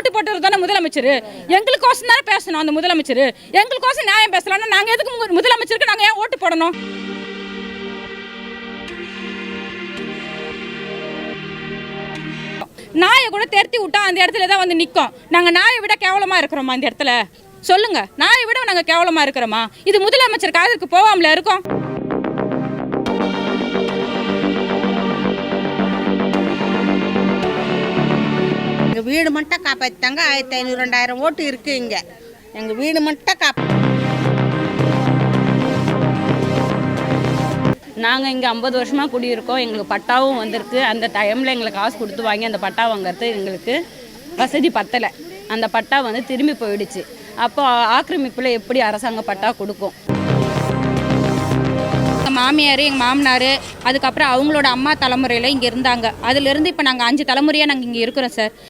ஓட்டு போட்டவர் தானே முதலமைச்சர். எங்களுக்கோசம் தானே பேசணும் அந்த முதலமைச்சர். எங்களுக்கோசம் நியாயம் பேசலாம்னா நாங்கள் எதுக்கு முதலமைச்சருக்கு நாங்கள் ஏன் ஓட்டு போடணும்? நாயை கூட தெருத்தி விட்டா அந்த இடத்துல தான் வந்து நிற்கும். நாங்கள் நாயை விட கேவலமாக இருக்கிறோமா இந்த இடத்துல? சொல்லுங்க, நாயை விட நாங்கள் கேவலமாக இருக்கிறோமா? இது முதலமைச்சர் காதுக்கு போகாமல இருக்கோம். எங்கள் வீடு மட்டும் காப்பாற்றிட்டாங்க. 1500 2000 ஓட்டு இருக்குது இங்கே. எங்கள் வீடு மட்டும் நாங்கள் இங்கே 50 வருஷமாக குடியிருக்கோம். எங்களுக்கு பட்டாவும் வந்திருக்கு. அந்த டைமில் எங்களுக்கு காசு கொடுத்து வாங்கி அந்த பட்டா வாங்கிறது எங்களுக்கு வசதி பத்தலை. அந்த பட்டா வந்து திரும்பி போயிடுச்சு. அப்போ ஆக்கிரமிப்பில் எப்படி அரசாங்க பட்டா கொடுக்கும்? எங்கள் மாமியார், எங்கள் மாமனார், அதுக்கப்புறம் அவங்களோட அம்மா தலைமுறையில் இங்கே இருந்தாங்க. அதுலேருந்து இப்போ நாங்கள் 5 தலைமுறையாக நாங்கள் இங்கே இருக்கிறோம் சார்.